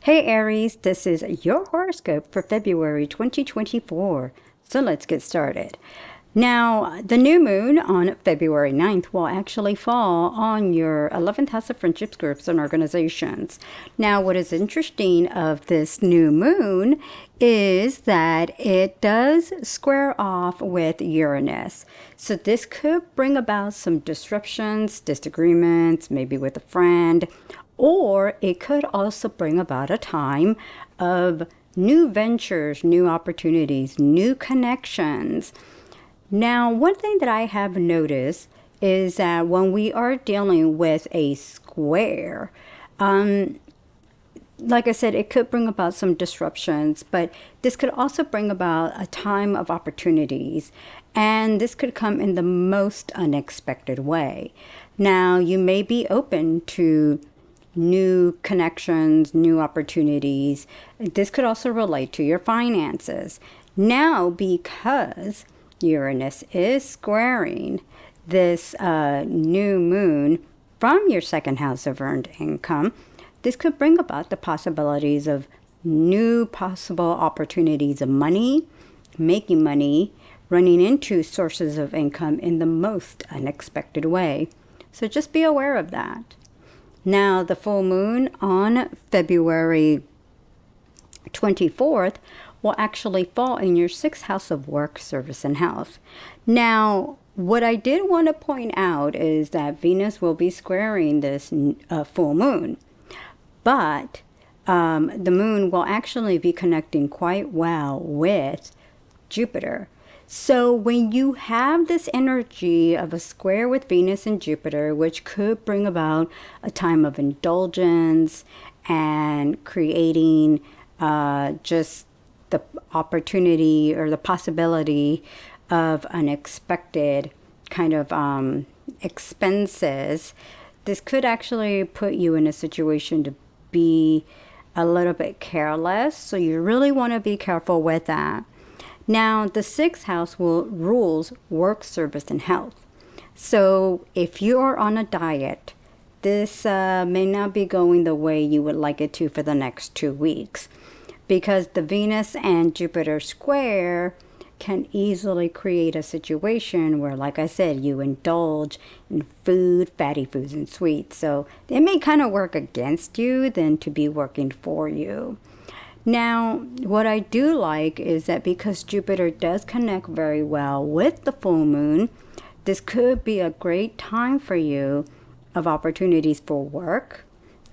Hey Aries, this is your horoscope for February 2024. So let's get started. Now, the new moon on February 9th will actually fall on your 11th house of friendships, groups, and organizations. Now, what is interesting of this new moon is that it does square off with Uranus. So this could bring about some disruptions, disagreements, maybe with a friend, or it could also bring about a time of new ventures, new opportunities, new connections. Now, one thing that I have noticed is that when we are dealing with a square, like I said, it could bring about some disruptions, but this could also bring about a time of opportunities, and this could come in the most unexpected way. Now, you may be open to new connections, new opportunities. This could also relate to your finances. Now, because Uranus is squaring this new moon from your second house of earned income, this could bring about the possibilities of new possible opportunities of money, making money, running into sources of income in the most unexpected way. So just be aware of that. Now, the full moon on February 24th will actually fall in your sixth house of work, service, and health. Now, what I did want to point out is that Venus will be squaring this full moon, but the moon will actually be connecting quite well with Jupiter. So when you have this energy of a square with Venus and Jupiter, which could bring about a time of indulgence and creating just the opportunity or the possibility of unexpected kind of expenses, this could actually put you in a situation to be a little bit careless. So you really want to be careful with that. Now, the sixth house rules work, service, and health. So if you are on a diet, this may not be going the way you would like it to for the next 2 weeks, because the Venus and Jupiter square can easily create a situation where, like I said, you indulge in food, fatty foods, and sweets. So it may kind of work against you than to be working for you. Now, what I do like is that because Jupiter does connect very well with the full moon, this could be a great time for you of opportunities for work,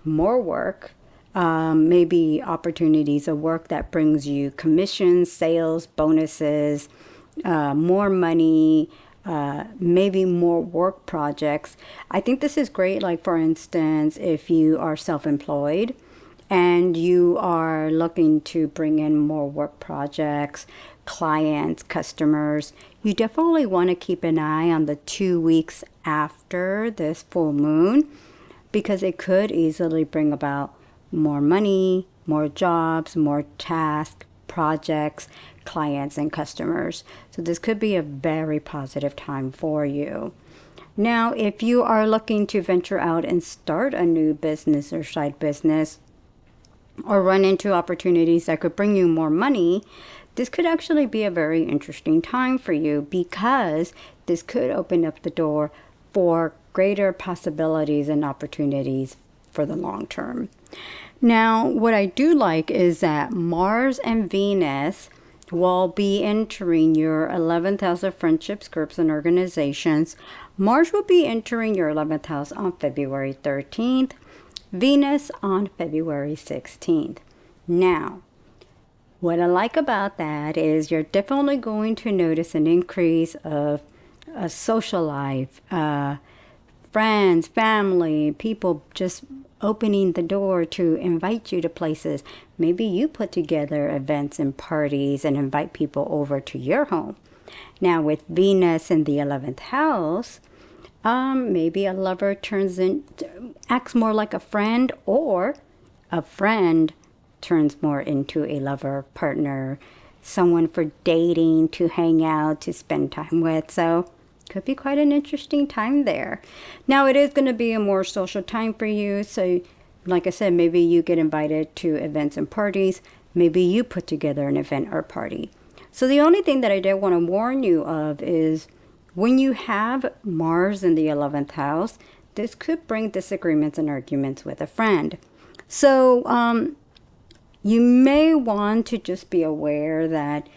more work, maybe opportunities of work that brings you commissions, sales, bonuses, more money, maybe more work projects. I think this is great, like for instance, if you are self-employed and you are looking to bring in more work projects, clients, customers, you definitely want to keep an eye on the 2 weeks after this full moon, because it could easily bring about more money, more jobs, more tasks, projects, clients, and customers. So this could be a very positive time for you. Now, if you are looking to venture out and start a new business or side business, or run into opportunities that could bring you more money, this could actually be a very interesting time for you, because this could open up the door for greater possibilities and opportunities for the long term. Now, what I do like is that Mars and Venus will be entering your 11th house of friendships, groups, and organizations. Mars will be entering your 11th house on February 13th. Venus on February 16th. Now, what I like about that is you're definitely going to notice an increase of a social life, friends, family, people just opening the door to invite you to places. Maybe you put together events and parties and invite people over to your home. Now, with Venus in the 11th house, maybe a lover acts more like a friend, or a friend turns more into a lover, partner, someone for dating, to hang out, to spend time with. So could be quite an interesting time there. Now, it is going to be a more social time for you, so like I said, maybe you get invited to events and parties. Maybe you put together an event or party. So the only thing that I did want to warn you of is when you have Mars in the 11th house, this could bring disagreements and arguments with a friend. So you may want to just be aware that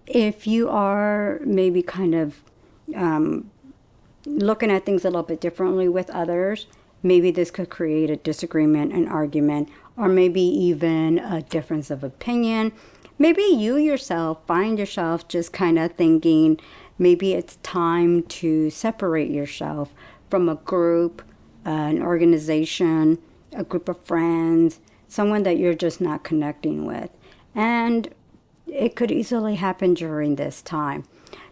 if you are maybe kind of looking at things a little bit differently with others, maybe this could create a disagreement, an argument, or maybe even a difference of opinion. Maybe you yourself find yourself just kind of thinking maybe it's time to separate yourself from a group, an organization, a group of friends, someone that you're just not connecting with. And it could easily happen during this time.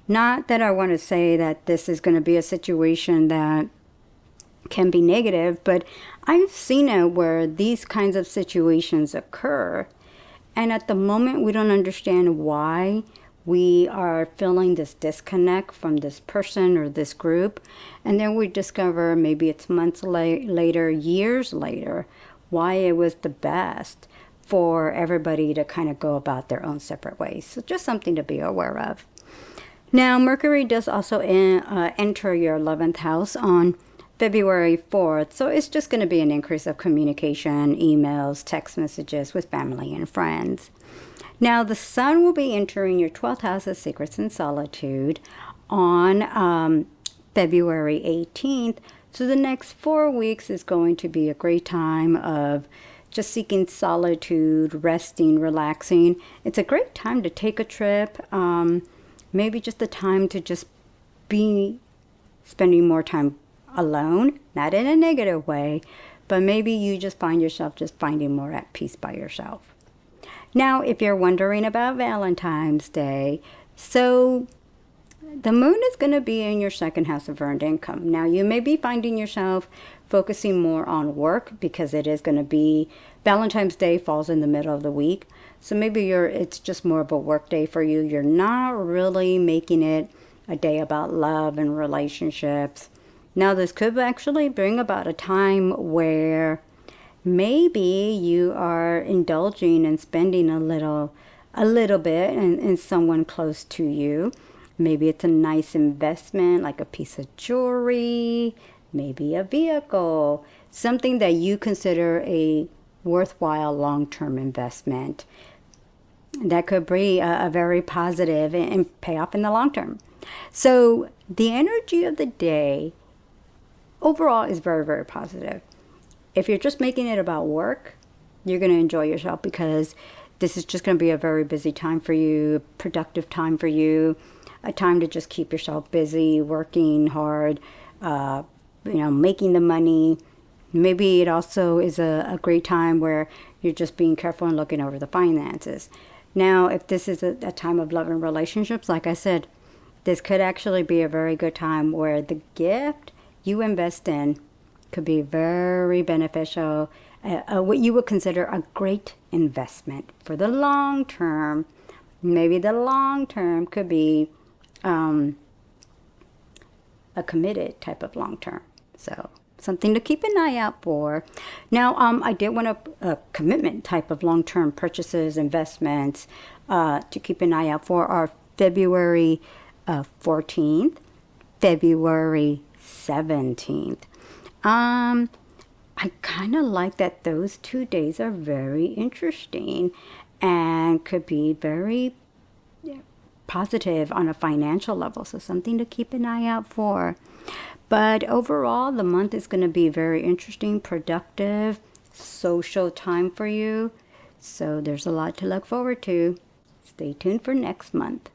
Not that I want to say that this is going to be a situation that can be negative, but I've seen it where these kinds of situations occur. And at the moment, we don't understand why we are feeling this disconnect from this person or this group. And then we discover maybe it's months later, years later, why it was the best for everybody to kind of go about their own separate ways. So just something to be aware of. Now, Mercury does also enter your 11th house on February 4th. So it's just going to be an increase of communication, emails, text messages with family and friends. Now, the Sun will be entering your 12th house of Secrets and Solitude on February 18th. So the next 4 weeks is going to be a great time of just seeking solitude, resting, relaxing. It's a great time to take a trip. Maybe just the time to just be spending more time alone, not in a negative way, but maybe you just find yourself just finding more at peace by yourself. Now, if you're wondering about Valentine's Day, so the moon is going to be in your second house of earned income. Now, you may be finding yourself focusing more on work because it is going to be Valentine's Day falls in the middle of the week. So maybe it's just more of a work day for you. You're not really making it a day about love and relationships. Now, this could actually bring about a time where maybe you are indulging and spending a little bit in someone close to you. Maybe it's a nice investment, like a piece of jewelry, maybe a vehicle, something that you consider a worthwhile long-term investment. That could be a very positive and pay off in the long term. So the energy of the day overall is very, very positive. If you're just making it about work, you're going to enjoy yourself because this is just going to be a very busy time for you, productive time for you, a time to just keep yourself busy, working hard, making the money. Maybe it also is a great time where you're just being careful and looking over the finances. Now, if this is a time of love and relationships, like I said, this could actually be a very good time where the gift you invest in could be very beneficial, what you would consider a great investment for the long term. Maybe the long term could be a committed type of long term. So something to keep an eye out for. Now, I did want a commitment type of long-term purchases, investments to keep an eye out for are February 14th, February 17th. I kind of like that those 2 days are very interesting and could be very positive on a financial level. So something to keep an eye out for. But overall, the month is going to be very interesting, productive, social time for you. So there's a lot to look forward to. Stay tuned for next month.